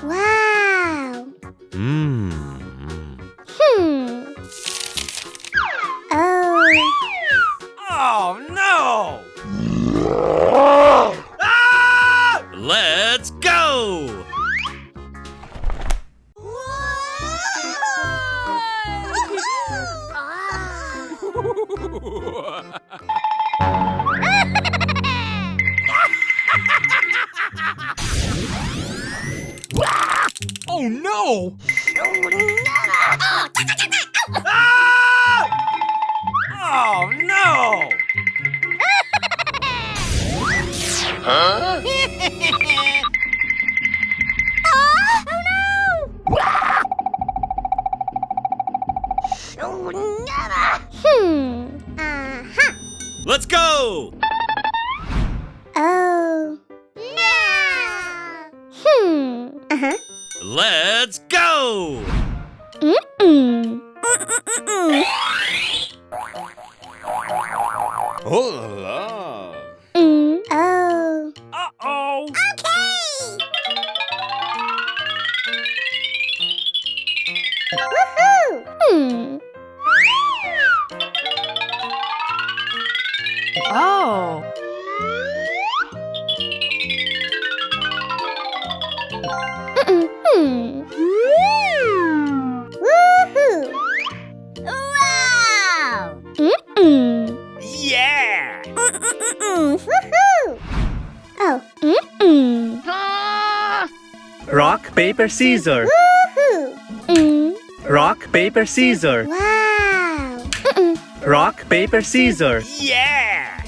Wow. Oh no! Let's go! Oh no! Oh no! Huh? Let's go! Oh. No. Let's go! Oh la la! Oh. Uh-oh! Woohoo! Oh. Woohoo! Wow! Yeah! Woohoo! Oh. Rock, paper, scissors. Woohoo! Rock, paper, scissors. Wow! Rock, paper, scissors. Yeah!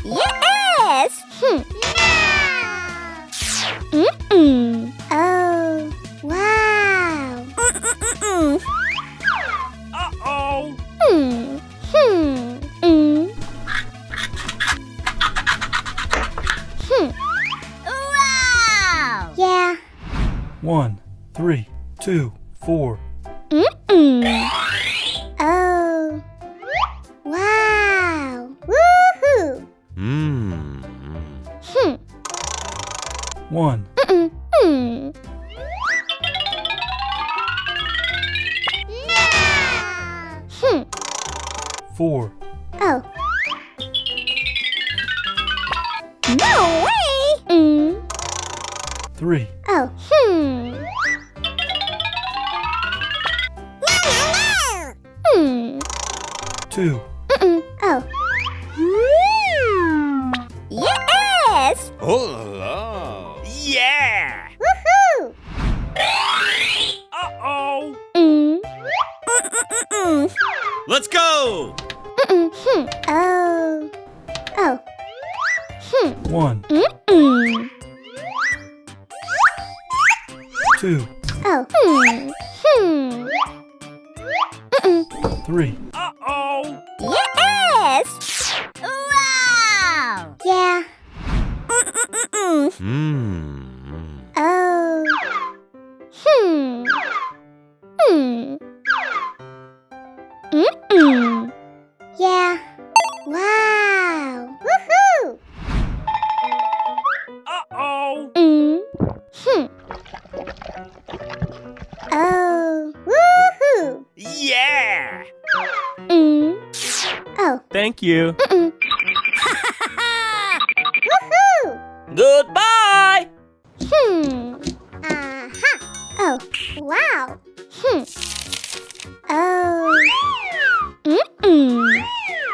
Yes! Oh, wow! Uh-oh! Wow! Yeah. 1, 3, 2, 4. Oh, wow! Woohoo! 1, No! 4, Oh. No way! 3, Oh. No. 2, Oh. Yes! Oh la la! Yeah! Woohoo! Uh-oh! Let's go! Oh. Oh. 1, 2, Oh. 3, Uh-oh! Yes! Wow! Yeah. Oh. Yeah. Wow. Woohoo! Uh-oh! Oh. Woohoo! Yeah! Oh. Thank you. Woohoo! Goodbye! Aha! Oh. Wow. Oh.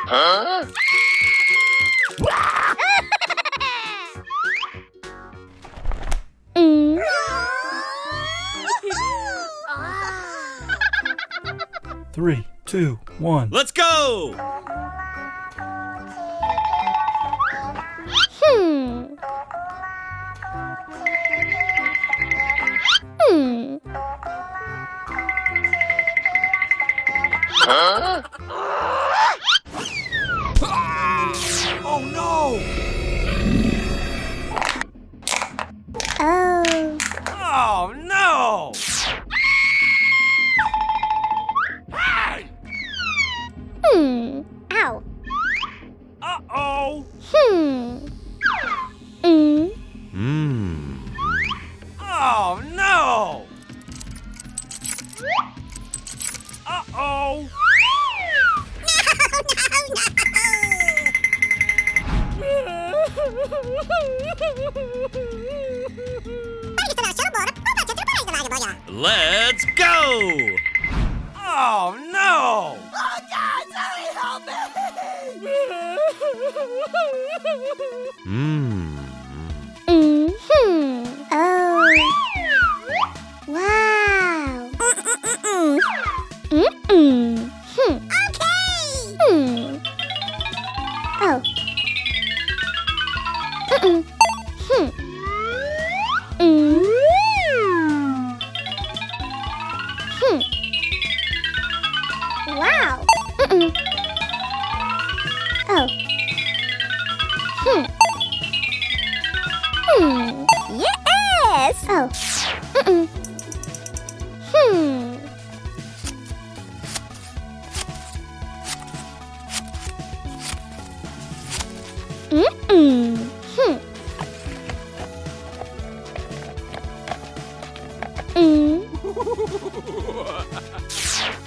Huh? Three, 2, 1. Let's go! Huh? Oh no! Oh. Oh no! Hey! Ow. Uh-oh! Oh. Oh no! Uh-oh! Let's go! Oh no! Oh. Wow. Okay. Oh. Wow. Oh. Yes. Oh.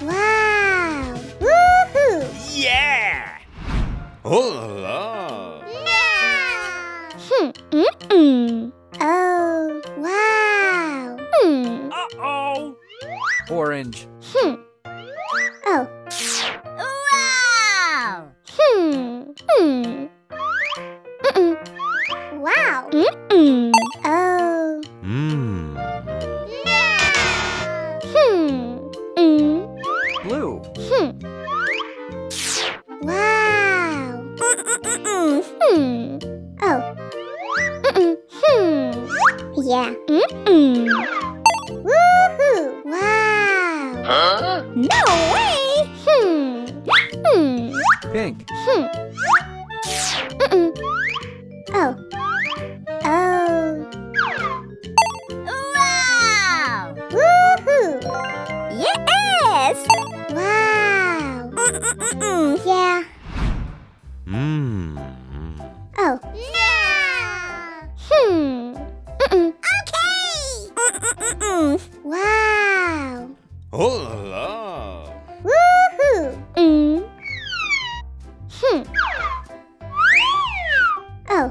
Wow. Woohoo. Yeah! Oh la la! Oh, wow. Uh-oh! Orange. Oh. Wow. Wow. Oh. Blue. Wow. Oh. Yeah. Woohoo! Wow. No way. Pink. Oh. Oh. Wow. Woohoo! Yes. Wow. Yeah. Oh. Okay. Wow. Oh la la! Woohoo. Oh. Oh.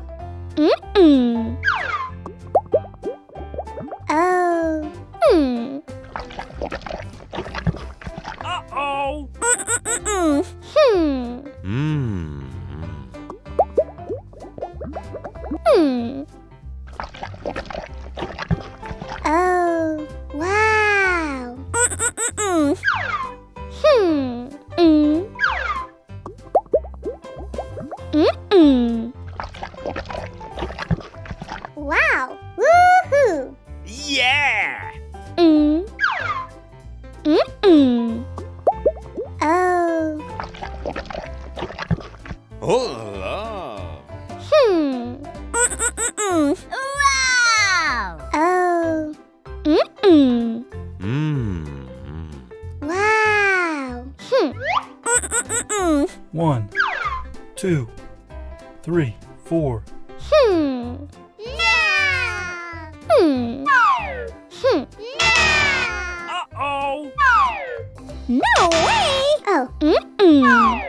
Uh-oh! Oh, wow. Wow. Woohoo. Yeah! Oh. Oh la la! Wow. Oh. Wow. 1, 2, 3, 4. Uh-oh! No way. Oh. No.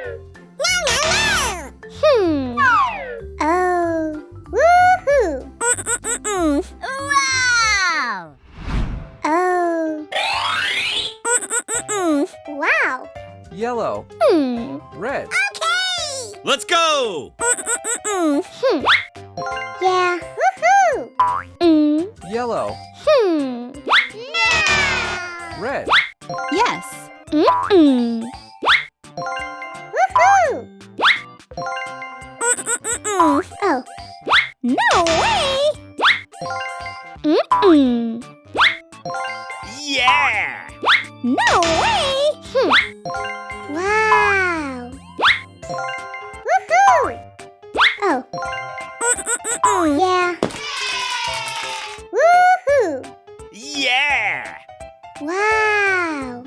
Oh. Woohoo. Wow. Oh. Wow. Yellow. Red. Okay. Let's go! Yeah. Woohoo. Yellow. Red. Yes. Woohoo. Oh. No way. Yeah! No way. Wow. Woohoo. Oh. Yeah. Woohoo. Yeah! Wow.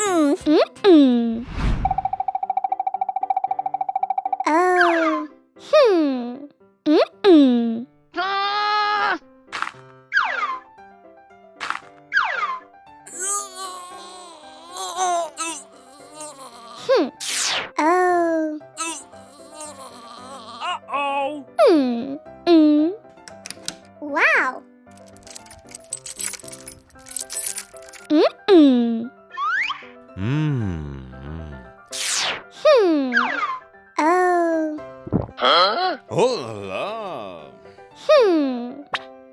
Oh. Wow. Mm-mm. Oh. Oh,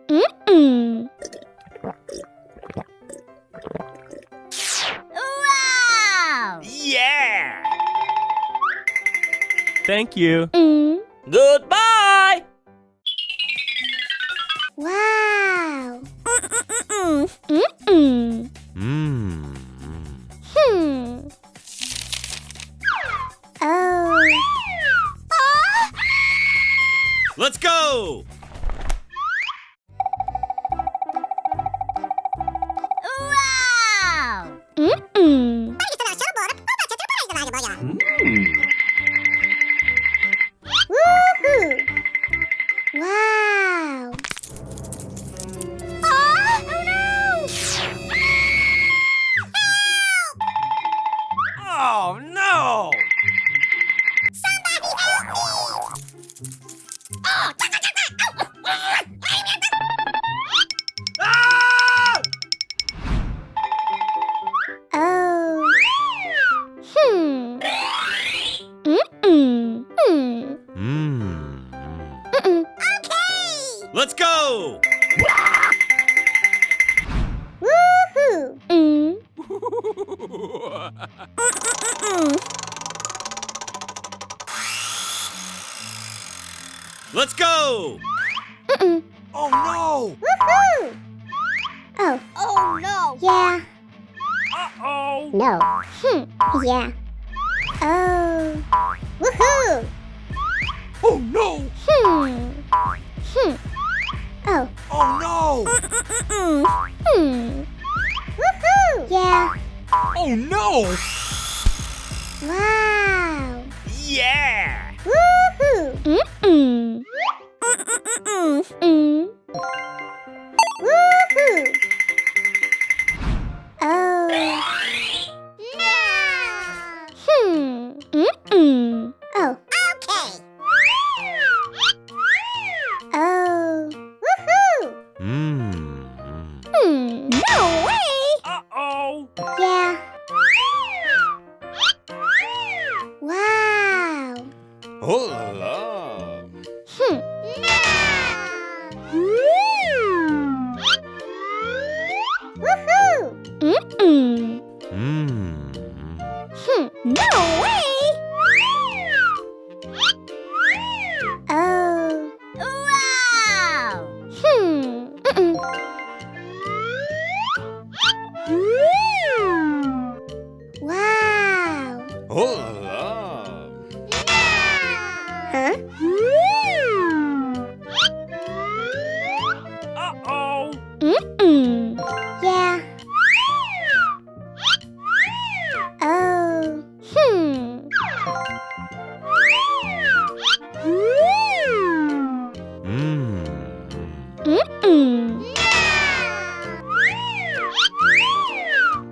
Mm-mm. Wow. yeah. Thank you. Goodbye. Wow. Mm-mm. Oh. Let's go. Wow. Mm-mm. Woohoo. Wow. Oh no. Oh no. Ah! Oh. Mm-mm. Mm-mm. Let's go. Woohoo. Let's go. Mm-mm. Oh no. Woohoo. Oh. Oh no. Yeah. Uh-oh. No. Yeah. Oh. Woohoo. Oh no. Oh. Oh no. Woohoo. Yeah. Oh no. Wow. Yeah. Woohoo. Woohoo. Oh. No. Oh. Okay. Oh. Woohoo. No way. Uh-oh. Yeah. Wow. Oh la. Woohoo. No way. Oh. Wow. Wow. Oh la. Huh? Uh-oh. Yeah. Oh.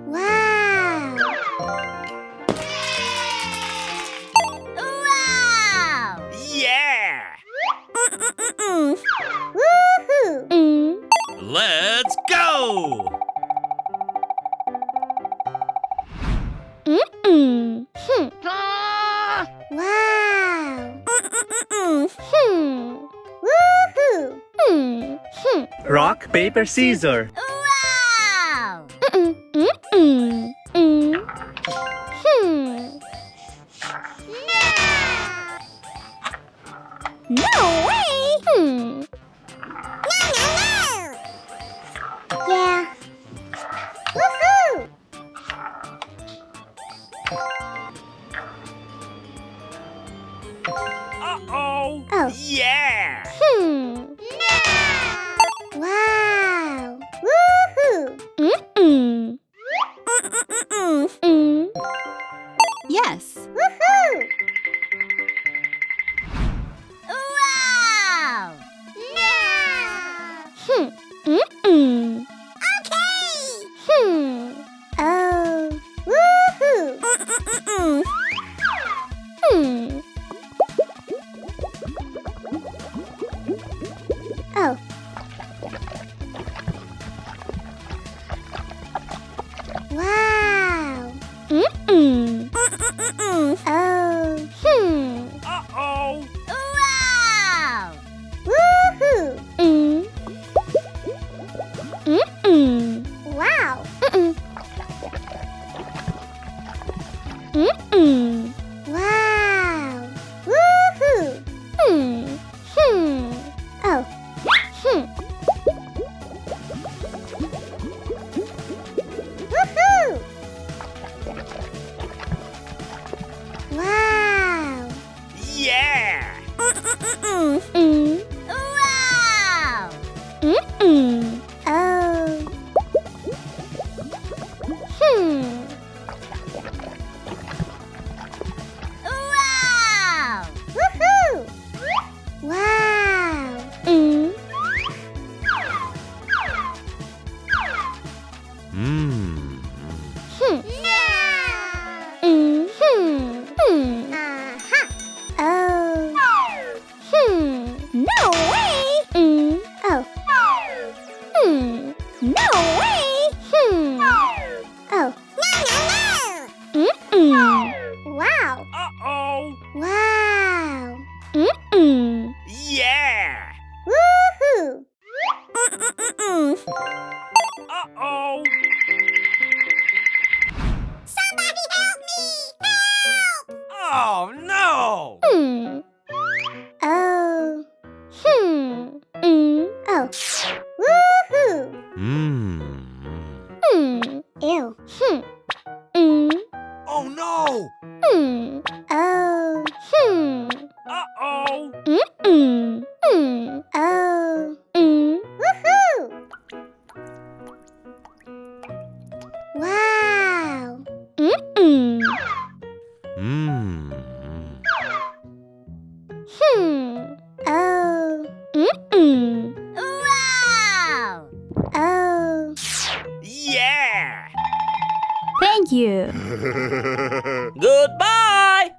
Wow. Wow. Yeah. Woohoo. Let's go. Wow. Woohoo. Rock, paper, scissors. Wow. No way. No. Yeah. Woohoo. Uh-oh. Oh. Yeah. Wow. Woohoo. Yes. Woohoo. Wow. Okay. Oh. Woohoo. Oh. Wow. Mm-mm. Oh. Uh-oh. Wow. Woohoo. Mm-mm. Wow. Mm-mm. Wow. Woohoo. Oh. Woohoo. Wow. Yeah. Wow. Oh. Wow. Woohoo. Wow. Oh. No way. Oh. No way. Oh. No. Wow. Uh-oh. Wow. Yeah. Woohoo. Uh-oh. Somebody help me! Help! Oh, no. Oh. Oh. Woohoo. Ew. Oh, no. Oh. Uh-oh. Oh. Woohoo. Wow. Oh. Wow. Oh. Yeah. Thank you. Goodbye.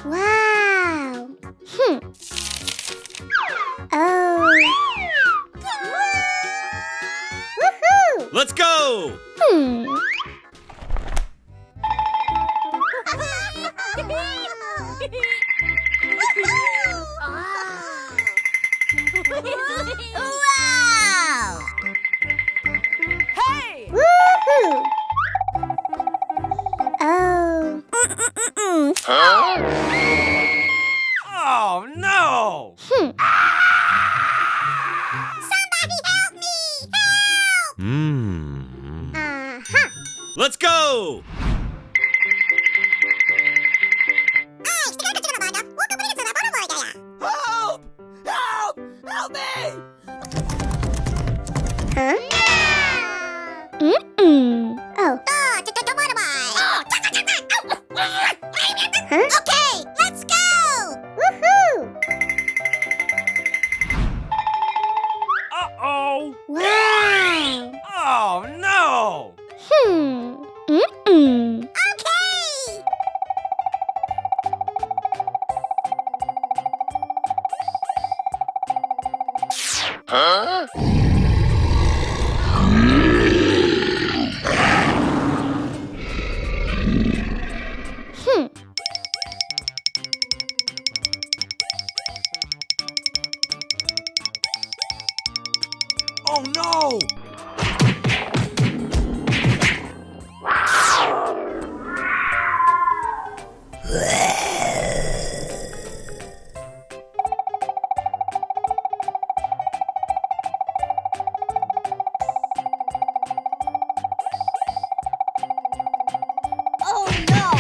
Wow. Oh. Woohoo. Let's go. Wow. Hey. Woohoo. Oh. Oh, no. Somebody help me! Help! Uh-huh. Let's go. Help! Help! Help me! Huh? Oh. Huh? Okay, let's go! Woohoo! Uh-oh. Wow! Oh, no. Okay! Oh, no. Oh no!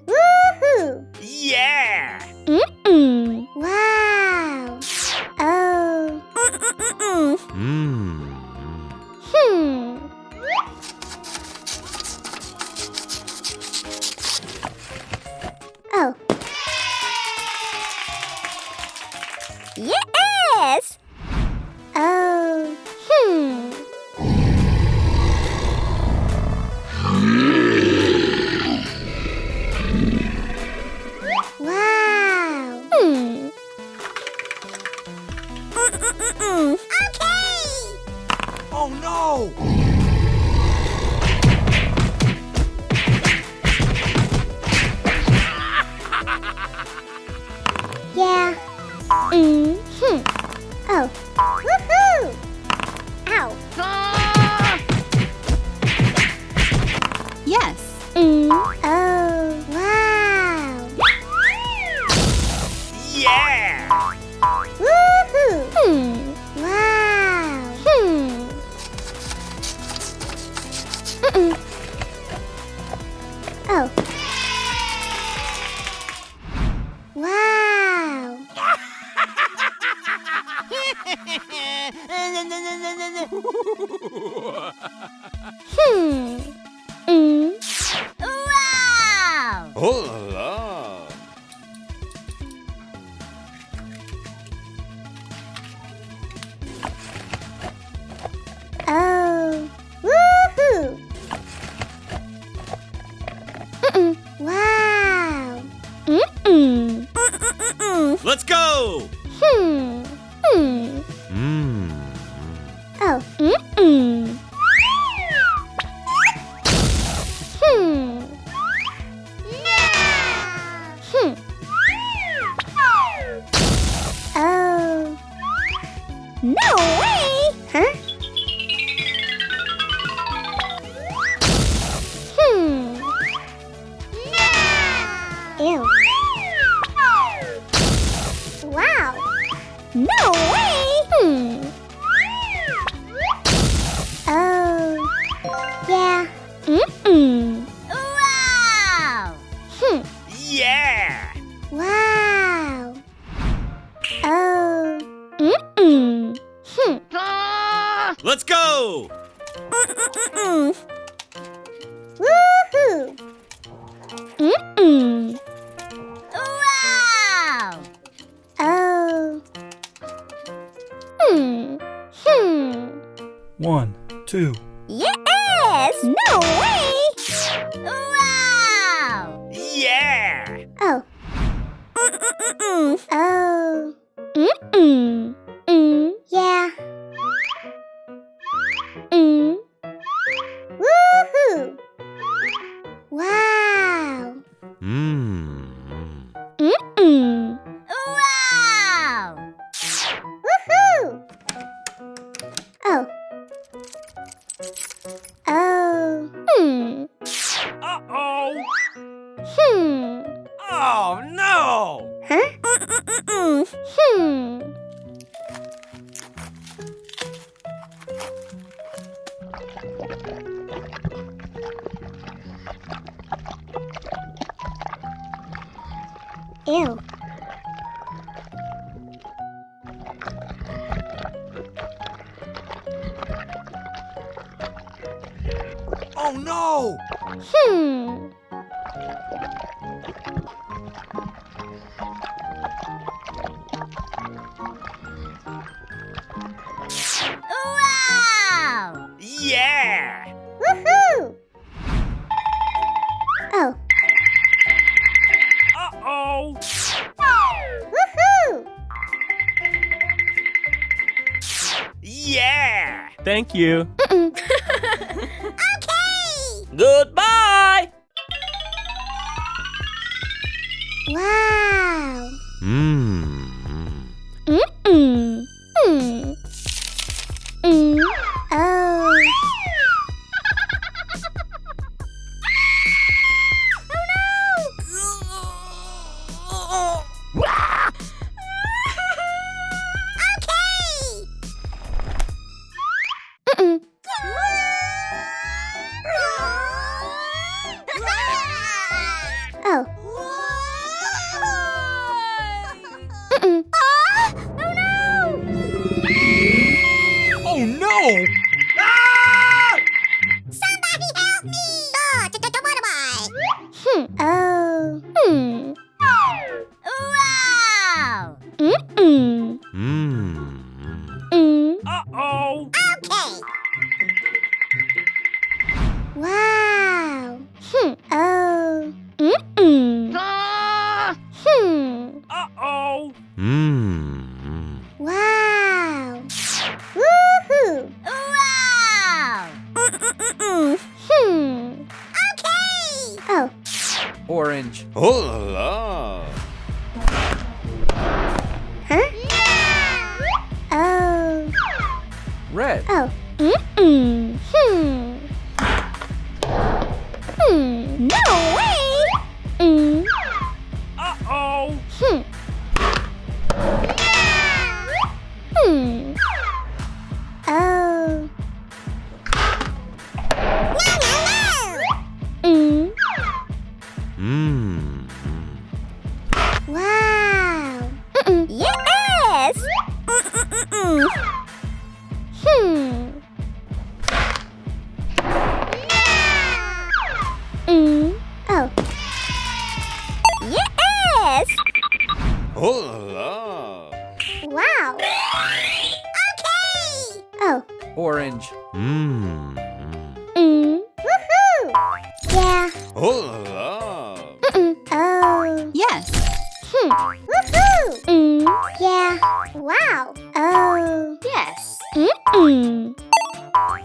Woohoo! Yeah. Wow! Oh. Oh. Yes! Okay. Oh no! Yeah. Oh. Woohoo! Ow. Yes. Oh, wow. Yeah! Woohoo! Wow. Oh. Wow. Wow. Oh la la! Oh. Woohoo. Wow. Let's go! Oh. Oh. No way! Huh? Ew. Wow. No way! Oh. Yeah. Wow. Yeah! Wow. Oh. Let's go! Woohoo! Wow! Oh. 1, 2, Yes! No way! Wow! Yeah! Oh. Oh. Yeah. Woohoo! Wow! Wow! Woohoo! Oh. Oh. Uh-oh! Hmm. Oh no! Huh? Ew. Oh no! Wow! Yeah! Woohoo! Oh. Uh-oh! Woohoo! Yeah! Thank you. Okay! Goodbye! Wow! Oh. Oh. Oh no! Ah! Somebody help me! Oh. Wow! Uh-oh! Okay. Wow. Oh. Uh-oh! Wow. Orange. Oh la la. Huh? Oh. Red. Oh. No way. Uh-oh. Oh. Wow. Yes. Oh. Yes. Oh la la. Wow. Okay. Oh. Orange. Woohoo. Yeah. Oh la la. Oh. Yes. Woohoo. Yeah. Wow. Oh. Yes.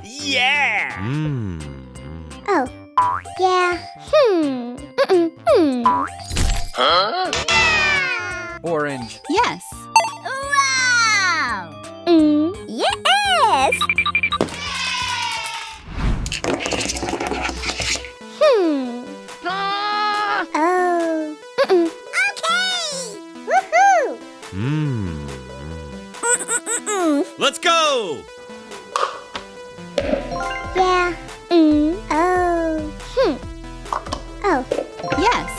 Yeah. Oh. Yeah. Orange. Yes. Wow. Yes. Oh. Okay. Woohoo. Let's go. Yeah. Oh. Oh. Yes.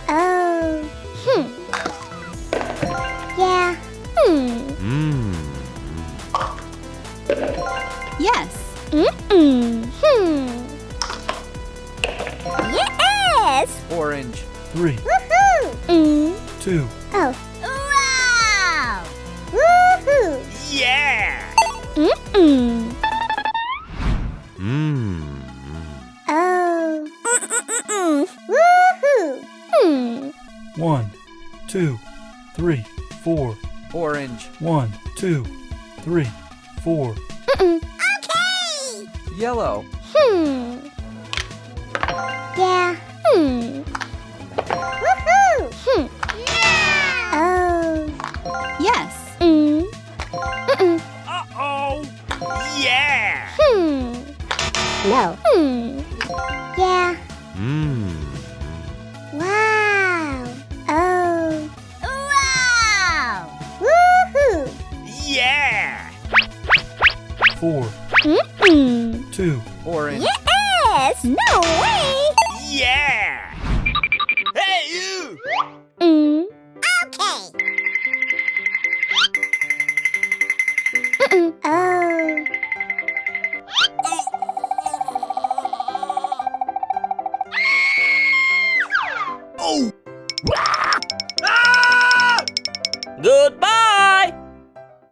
Oh. Yeah. Yes. Yes. Orange. 3, Woohoo. 2, Oh. Wow. Woohoo. Yeah. Oh. Woohoo. 1, 2, 3, 4. Orange. 1, 2, 3, 4. Okay. Yellow. Yeah. Woohoo. Oh. Yes. Uh-oh. Yeah. No. Yeah. Wow. Oh. Wow. Woohoo. Yeah. 4, 2, Orange. Yes. No way. Yeah. Hey, you. Okay. Oh. Oh. Ah! Goodbye.